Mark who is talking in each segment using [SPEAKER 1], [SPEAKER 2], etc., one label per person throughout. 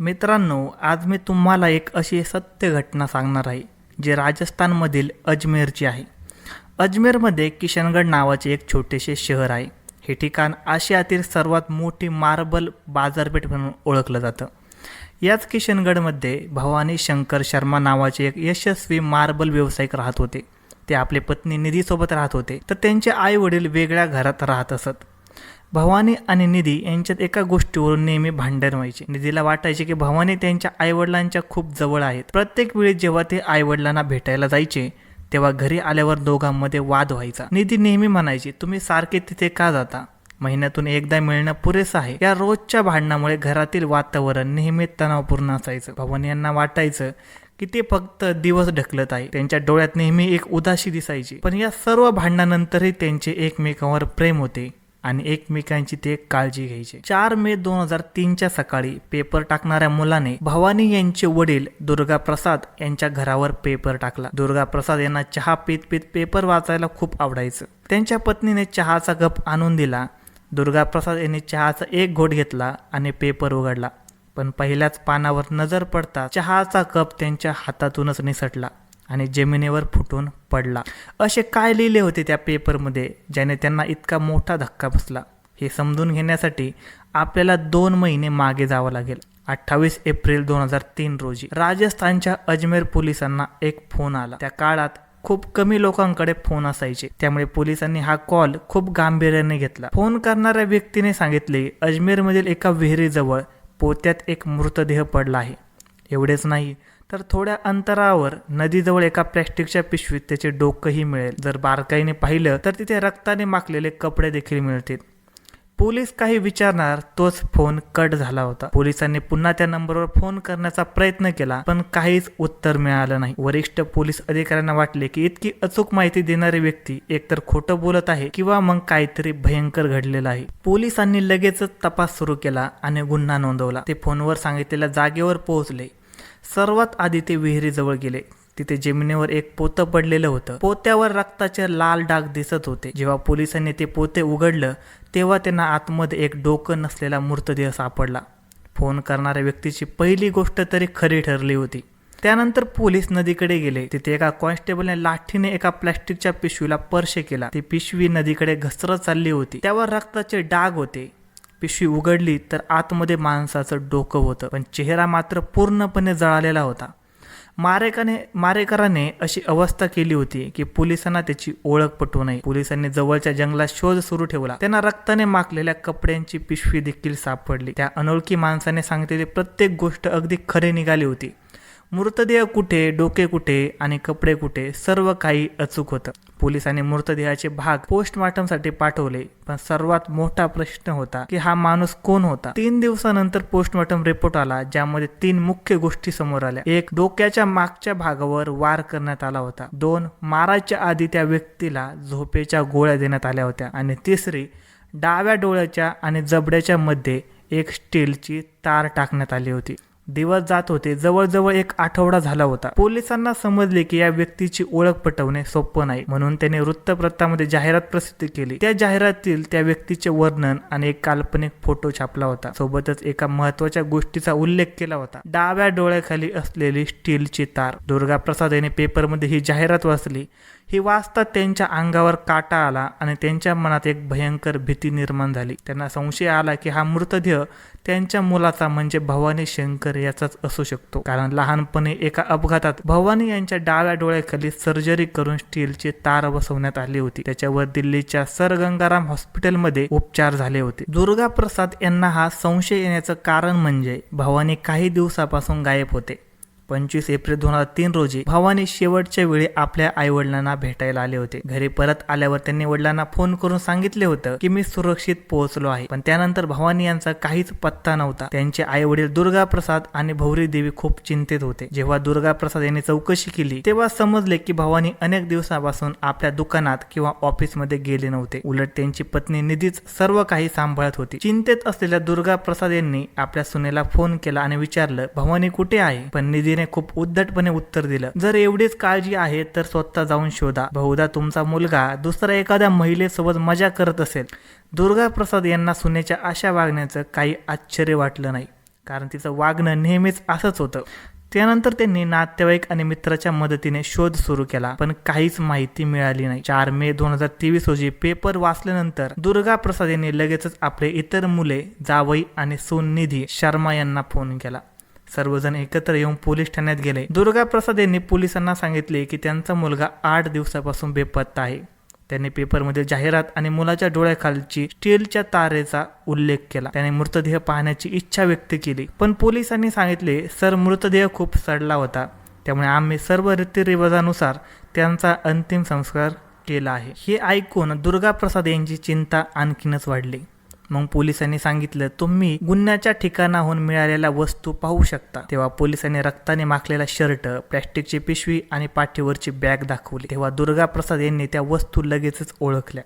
[SPEAKER 1] मित्रांनो, आज मी तुम्हाला एक अशी सत्य घटना सांगणार आहे जे राजस्थानमधील अजमेरची आहे. अजमेरमध्ये किशनगड नावाचे एक छोटेसे शहर आहे. हे ठिकाण आशियातील सर्वात मोठी मार्बल बाजारपेठ म्हणून ओळखलं जातं. याच किशनगडमध्ये भवानी शंकर शर्मा नावाचे एक यशस्वी मार्बल व्यावसायिक राहत होते. ते आपली पत्नी निधीसोबत राहत होते, तर त्यांचे आई वडील वेगळ्या घरात राहत असत. भवानी आणि निधी यांच्यात एका गोष्टीवरून नेहमी भांडण व्हायचे. निधीला वाटायचे की भवानी त्यांच्या आईवडिलांच्या खूप जवळ आहेत. प्रत्येक वेळी जेव्हा ते आईवडिलांना भेटायला जायचे तेव्हा घरी आल्यावर दोघांमध्ये वाद व्हायचा. निधी नेहमी म्हणायची, तुम्ही सारखे तिथे का जाता? महिन्यातून एकदा मिळणं पुरेसं आहे. या रोजच्या भांडणामुळे घरातील वातावरण नेहमी तणावपूर्ण असायचं. भवानी यांना वाटायचं की ते फक्त दिवस ढकलत आहे. त्यांच्या डोळ्यात नेहमी एक उदासी दिसायची. पण या सर्व भांडणानंतरही त्यांचे एकमेकांवर प्रेम होते आणि एकमेकांची ते काळजी घ्यायचे. 4 मे 2003च्या सकाळी पेपर टाकणाऱ्या मुलाने भवानी यांचे वडील दुर्गा प्रसाद यांच्या घरावर पेपर टाकला. दुर्गा प्रसाद यांना चहा पीत पीत पेपर वाचायला खूप आवडायचं. त्यांच्या पत्नीने चहाचा कप आणून दिला. दुर्गा प्रसाद यांनी चहाचा एक घोट घेतला आणि पेपर उघडला. पण पहिल्याच पानावर नजर पडता चहाचा कप त्यांच्या हातातूनच निसटला आणि जमिनीवर फुटून पडला. असे काय लिहिले होते त्या पेपरमध्ये ज्याने त्यांना इतका मोठा धक्का बसला? हे समजून घेण्यासाठी आपल्याला 2 महिने मागे जावं लागेल. 28 एप्रिल 2003 रोजी राजस्थानच्या अजमेर पोलिसांना एक फोन आला. त्या काळात खूप कमी लोकांकडे फोन असायचे, त्यामुळे पोलिसांनी हा कॉल खूप गांभीर्याने घेतला. फोन करणाऱ्या व्यक्तीने सांगितले, अजमेरमधील एका विहिरीजवळ पोत्यात एक मृतदेह पडला आहे. एवढेच नाही तर थोड्या अंतरावर नदीजवळ एका प्लॅस्टिकच्या पिशवीत त्याचे डोकंही मिळेल. जर बारकाईने पाहिलं तर तिथे रक्ताने माखलेले कपडे देखील मिळतील. पोलीस काही विचारणार तोच फोन कट झाला होता. पोलिसांनी पुन्हा त्या नंबरवर फोन करण्याचा प्रयत्न केला, पण काहीच उत्तर मिळालं नाही. वरिष्ठ पोलीस अधिकाऱ्यांना वाटले की इतकी अचूक माहिती देणारी व्यक्ती एकतर खोटं बोलत आहे किंवा मग काहीतरी भयंकर घडलेलं आहे. पोलिसांनी लगेचच तपास सुरू केला आणि गुन्हा नोंदवला. ते फोनवर सांगितलेल्या जागेवर पोहोचले. सर्वात आधी ते विहिरीजवळ गेले. तिथे जमिनीवर एक पोतं पडलेलं होतं. पोत्यावर रक्ताचे लाल डाग दिसत होते. जेव्हा पोलिसांनी ते पोते उघडलं तेव्हा त्यांना आतमध्ये एक डोकं नसलेला मृतदेह सापडला. फोन करणाऱ्या व्यक्तीची पहिली गोष्ट तरी खरी ठरली होती. त्यानंतर पोलीस नदीकडे गेले. तिथे एका कॉन्स्टेबलने लाठीने एका प्लॅस्टिकच्या पिशवीला स्पर्श केला. ती पिशवी नदीकडे घसरत चालली होती. त्यावर रक्ताचे डाग होते. पिशवी उघडली तर आतमध्ये माणसाचं डोकं होतं, पण चेहरा मात्र पूर्णपणे जळालेला होता. मारेकराने अशी अवस्था केली होती की पोलिसांना त्याची ओळख पटू नये. पोलिसांनी जवळच्या जंगलात शोध सुरू ठेवला. त्यांना रक्ताने माखलेल्या कपड्यांची पिशवी देखील सापडली. त्या अनोळखी माणसाने सांगितलेली प्रत्येक गोष्ट अगदी खरी निघाली होती. मृतदेह कुठे, डोके कुठे आणि कपडे कुठे, सर्व काही अचूक होतं. पोलिसांनी मृतदेहाचे भाग पोस्टमॉर्टमसाठी पाठवले, पण सर्वात मोठा प्रश्न होता की हा माणूस कोण होता? 3 दिवसानंतर पोस्टमॉर्टम रिपोर्ट आला, ज्यामध्ये 3 मुख्य गोष्टी समोर आल्या. 1, डोक्याच्या मागच्या भागावर वार करण्यात आला होता. 2, मारायच्या आधी त्या व्यक्तीला झोपेच्या गोळ्या देण्यात आल्या होत्या. आणि 3, डाव्या डोळ्याच्या आणि जबड्याच्या मध्ये एक स्टीलची तार टाकण्यात आली होती. दिवस जात होते. जवळजवळ 1 आठवडा झाला होता. पोलिसांना समजले की या व्यक्तीची ओळख पटवणे सोपं नाही, म्हणून त्याने वृत्तपत्रामध्ये जाहिरात प्रसिद्ध केली. त्या जाहिरातील त्या व्यक्तीचे वर्णन आणि एक काल्पनिक फोटो छापला होता. सोबतच एका महत्वाच्या गोष्टीचा उल्लेख केला होता, डाव्या डोळ्याखाली असलेली स्टीलची तार. दुर्गा प्रसाद यांनी पेपरमध्ये ही जाहिरात वाचली. ही वाचता त्यांच्या अंगावर काटा आला आणि त्यांच्या मनात एक भयंकर भीती निर्माण झाली. त्यांना संशय आला की हा मृतदेह त्यांच्या मुलाचा म्हणजे भवानी शंकर याचाच असू शकतो, कारण लहानपणी एका अपघातात भवानी यांच्या डाव्या डोळ्याखाली सर्जरी करून स्टीलची तार बसवण्यात आली होती. त्याच्यावर दिल्लीच्या सर गंगाराम हॉस्पिटलमध्ये उपचार झाले होते. दुर्गा प्रसाद यांना हा संशय येण्याचं कारण म्हणजे भवानी काही दिवसापासून गायब होते. 25 एप्रिल 2003 रोजी भवानी शेवटच्या वेळी आपल्या आईवडिलांना भेटायला आले होते. घरी परत आल्यावर त्यांनी वडिलांना फोन करून सांगितले होतं की मी सुरक्षित पोहोचलो आहे. पण त्यानंतर भवानी यांचा काहीच पत्ता नव्हता. त्यांचे आईवडील दुर्गा प्रसाद आणि भौरी देवी खूप चिंतित होते. जेव्हा दुर्गा प्रसाद यांनी चौकशी केली तेव्हा समजले की भवानी अनेक दिवसापासून आपल्या दुकानात किंवा ऑफिसमध्ये गेले नव्हते. उलट त्यांची पत्नी निधीच सर्व काही सांभाळत होती. चिंतेत असलेल्या दुर्गा प्रसाद यांनी आपल्या सुनेला फोन केला आणि विचारलं, भवानी कुठे आहे? पण निधीने खूप उद्धटपणे उत्तर दिलं, जर एवढीच काळजी आहे तर स्वतः जाऊन शोधा. बहुधा तुमचा मुलगा दुसऱ्या एखाद्या महिलेसोबत मजा करत असेल. दुर्गा प्रसाद यांना सुनेच्या अशा वागण्याचं काही आश्चर्य वाटलं नाही, कारण तिचं वागणं नेहमीच असंच होतं. त्यानंतर त्यांनी नातेवाईक आणि मित्राच्या मदतीने शोध सुरू केला, पण काहीच माहिती मिळाली नाही. 4 मे 2023 रोजी पेपर वाचल्यानंतर दुर्गा प्रसाद यांनी लगेचच आपले इतर मुले, जावई आणि सून निधी शर्मा यांना फोन केला. सर्वजण एकत्र येऊन पोलीस ठाण्यात गेले. दुर्गा प्रसाद यांनी पोलिसांना सांगितले की त्यांचा मुलगा 8 दिवसापासून बेपत्ता आहे. त्यांनी पेपरमध्ये जाहिरात आणि मुलाच्या डोळ्याखालची स्टीलच्या तारेचा उल्लेख केला. त्याने मृतदेह पाहण्याची इच्छा व्यक्त केली, पण पोलिसांनी सांगितले, सर, मृतदेह खूप सडला होता, त्यामुळे आम्ही सर्व रीतिरिवाजानुसार त्यांचा अंतिम संस्कार केला आहे. हे ऐकून दुर्गा प्रसाद यांची चिंता आणखीनच वाढली. मग पोलिसांनी सांगितलं, तुम्ही गुन्ह्याच्या ठिकाणाहून मिळालेल्या वस्तू पाहू शकता. तेव्हा पोलिसांनी रक्ताने माखलेला शर्ट, प्लॅस्टिकची पिशवी आणि पाठीवरची बॅग दाखवली. तेव्हा दुर्गा प्रसाद यांनी त्या वस्तू लगेचच ओळखल्या.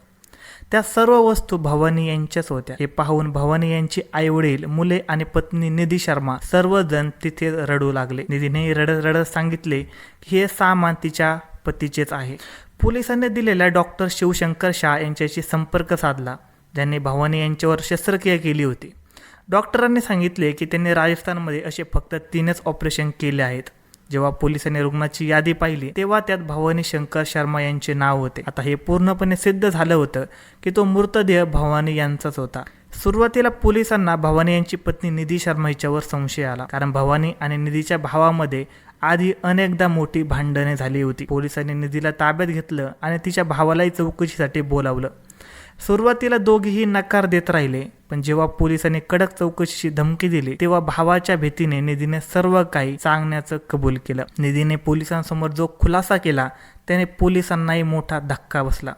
[SPEAKER 1] त्या सर्व वस्तू भवानी यांच्याच होत्या. हे पाहून भवानी यांची आईवडील, मुले आणि पत्नी निधी शर्मा सर्वजण तिथे रडू लागले. निधीने रडत रडत सांगितले की हे सामान तिच्या पतीचेच आहे. पोलिसांनी दिलेल्या डॉक्टर शिवशंकर शाह यांच्याशी संपर्क साधला, ज्यांनी भवानी यांच्यावर शस्त्रक्रिया केली होती. डॉक्टरांनी सांगितले की त्यांनी राजस्थानमध्ये असे फक्त 3च ऑपरेशन केले आहेत. जेव्हा पोलिसांनी रुग्णाची यादी पाहिली तेव्हा त्यात भवानी शंकर शर्मा यांचे नाव होते. आता हे पूर्णपणे सिद्ध झालं होतं की तो मृतदेह भवानी यांचाच होता. सुरुवातीला पोलिसांना भवानी यांची पत्नी निधी शर्मा हिच्यावर संशय आला, कारण भवानी आणि निधीच्या भावामध्ये आधी अनेकदा मोठी भांडणे झाली होती. पोलिसांनी निधीला ताब्यात घेतलं आणि तिच्या भावालाही चौकशीसाठी बोलावलं. सुरुवातीला दोघेही नकार देत राहिले, पण जेव्हा पोलिसांनी कडक चौकशीची धमकी दिली तेव्हा भावाच्या भीतीने निधीने सर्व काही सांगण्याचं कबूल केलं. निधीने पोलिसांसमोर जो खुलासा केला त्याने पोलिसांनाही मोठा धक्का बसला.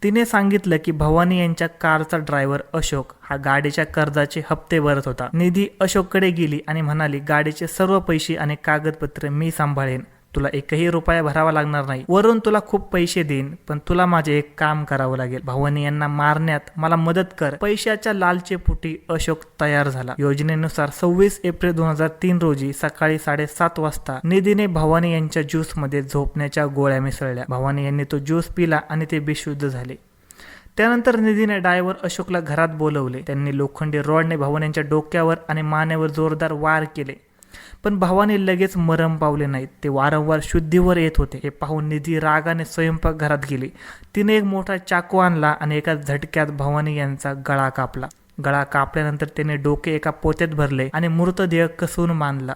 [SPEAKER 1] तिने सांगितलं की भवानी यांच्या कारचा ड्रायव्हर अशोक हा गाडीच्या कर्जाचे हप्ते भरत होता. निधी अशोककडे गेली आणि म्हणाली, गाडीचे सर्व पैसे आणि कागदपत्र मी सांभाळेन, तुला 1ही रुपया भरावा लागणार नाही, वरून तुला खूप पैसे देईन, पण तुला माझे एक काम करावं लागेल. भवानी यांना मारण्यात मला मदत कर. पैशाच्या लालचेपोटी अशोक तयार झाला. योजनेनुसार 26 एप्रिल 2003 रोजी सकाळी 7:30 वाजता निधीने भवानी यांच्या ज्यूसमध्ये झोपण्याच्या गोळ्या मिसळल्या. भवानी यांनी तो ज्यूस पिला आणि ते बेशुद्ध झाले. त्यानंतर निधीने ड्रायव्हर अशोकला घरात बोलवले. त्यांनी लोखंडी रॉडने भवानी यांच्या डोक्यावर आणि मानेवर जोरदार वार केले, पण भवानी लगेच मरण पावले नाहीत. ते वारंवार शुद्धीवर येत होते. हे पाहून निधी रागाने स्वयंपाकघरात गेली. तिने एक मोठा चाकू आणला आणि एका झटक्यात भवानी यांचा गळा कापला. गळा कापल्यानंतर त्याने डोके एका पोत्यात भरले आणि मृतदेह कसून बांधला.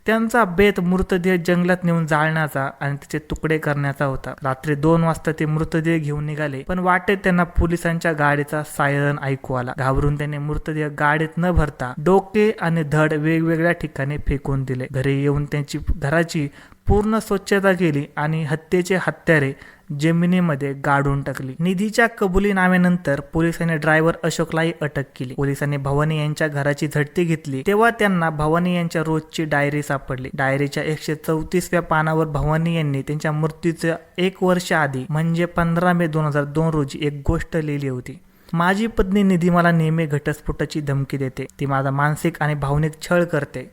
[SPEAKER 1] त्यांचा बेत मृतदेह जंगलात नेऊन जाळण्याचा आणि तिचे तुकडे करण्याचा होता. रात्री 2 वाजता ते मृतदेह घेऊन निघाले, पण वाटेत त्यांना पोलिसांच्या गाडीचा सायरन ऐकू आला. घाबरून त्याने मृतदेह गाडीत न भरता डोके आणि धड वेगवेगळ्या ठिकाणी फेकून दिले. घरी येऊन त्यांची घराची पूर्ण स्वच्छता केली आणि हत्येचे हत्यारे जमिनीमध्ये गाडून टाकली. निधीच्या कबुलीनाम्यानंतर पोलिसांनी ड्रायव्हर अशोकलाही अटक केली. पोलिसांनी भवानी यांच्या घराची झडती घेतली तेव्हा त्यांना भवानी यांच्या रोजची डायरी सापडली. डायरीच्या 134व्या पानावर भवानी यांनी त्यांच्या मृत्यूच्या 1 वर्ष आधी म्हणजे 15 मे 2002 रोजी एक गोष्ट लिहिली होती. माझी पत्नी निधी मला नेहमी घटस्फोटाची धमकी देते. ती माझा मानसिक आणि भावनिक छळ करते.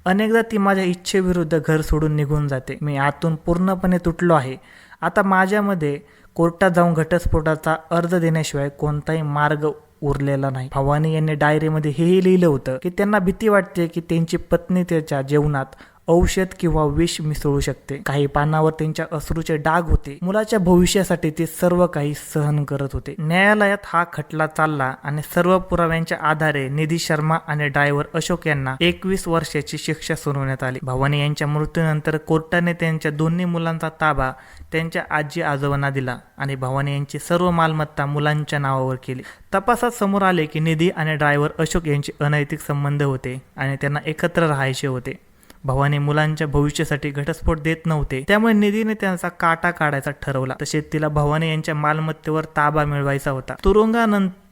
[SPEAKER 1] अनेकदा ती माझ्या इच्छेविरुद्ध घर सोडून निघून जाते. मी आतून पूर्णपणे तुटलो आहे. आता माझ्यामध्ये कोर्टात जाऊन घटस्फोटाचा अर्ज देण्याशिवाय कोणताही मार्ग उरलेला नाही. भवानी यांनी डायरीमध्ये हेही लिहिलं होतं की त्यांना भीती वाटते की त्यांची पत्नी त्याच्या जेवणात औषध किंवा विष मिसळू शकते. काही पानावर त्यांच्या अश्रूचे डाग होते. मुलाच्या भविष्यासाठी ते सर्व काही सहन करत होते. न्यायालयात हा खटला चालला आणि सर्व पुराव्यांच्या आधारे निधी शर्मा आणि ड्रायव्हर अशोक यांना 21 वर्षाची शिक्षा सुनावण्यात आली. भवानी यांच्या मृत्यूनंतर कोर्टाने त्यांच्या दोन्ही मुलांचा ताबा त्यांच्या आजी आजोबांना दिला आणि भवानी यांची सर्व मालमत्ता मुलांच्या नावावर केली. तपासात समोर आले की निधी आणि ड्रायव्हर अशोक यांचे अनैतिक संबंध होते आणि त्यांना एकत्र राहायचे होते. भवानी मुलांच्या भविष्यासाठी घटस्फोट देत नव्हते, त्यामुळे निधीने त्यांचा काटा काढायचा ठरवला. तसेच तिला भवानी यांच्या मालमत्तेवर ताबा मिळवायचा होता.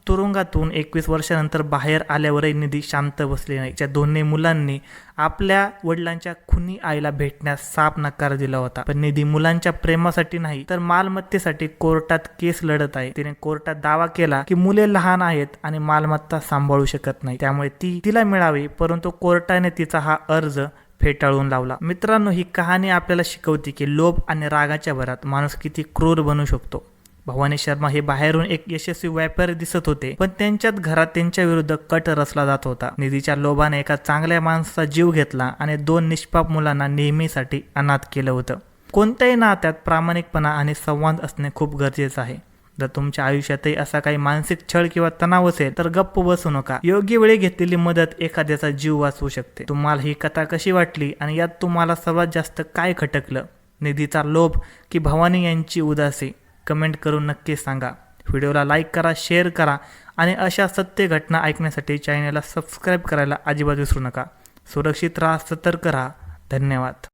[SPEAKER 1] तुरुंगातून 21 वर्षानंतर बाहेर आल्यावरही निधी शांत बसली नाही. त्या दोन्ही मुलांनी आपल्या वडिलांच्या खुनी आईला भेटण्यास साफ नकार दिला होता, पण निधी मुलांच्या प्रेमासाठी नाही तर मालमत्तेसाठी कोर्टात केस लढत आहे. तिने कोर्टात दावा केला की मुले लहान आहेत आणि मालमत्ता सांभाळू शकत नाही, त्यामुळे ती तिला मिळावी, परंतु कोर्टाने तिचा हा अर्ज फेटाळून लावला. मित्रांनो, ही कहाणी आपल्याला शिकवते की लोभ आणि रागाच्या भरात माणूस किती क्रूर बनू शकतो. भवानी शर्मा हे बाहेरून एक यशस्वी व्यापारी दिसत होते, पण त्यांच्यात घरात त्यांच्या विरुद्ध कट रचला जात होता. निधीच्या लोभाने एका चांगल्या माणसाचा जीव घेतला आणि 2 निष्पाप मुलांना नेहमीसाठी अनाथ केलं होतं. कोणत्याही नात्यात प्रामाणिकपणा आणि संवाद असणे खूप गरजेचं आहे. जर तुमच्या आयुष्यातही असा काही मानसिक छळ किंवा तणाव असेल तर गप्प बसू नका. योग्य वेळी घेतलेली मदत एखाद्याचा जीव वाचवू शकते. तुम्हाला ही कथा कशी वाटली आणि यात तुम्हाला सर्वात जास्त काय खटकलं? निधीचा लोभ की भवानी यांची उदासी? कमेंट करून नक्की सांगा. व्हिडिओला लाईक करा, शेअर करा आणि अशा सत्य घटना ऐकण्यासाठी चॅनलला सबस्क्राईब करायला अजिबात विसरू नका. सुरक्षित राहा, सतर्क राहा. धन्यवाद.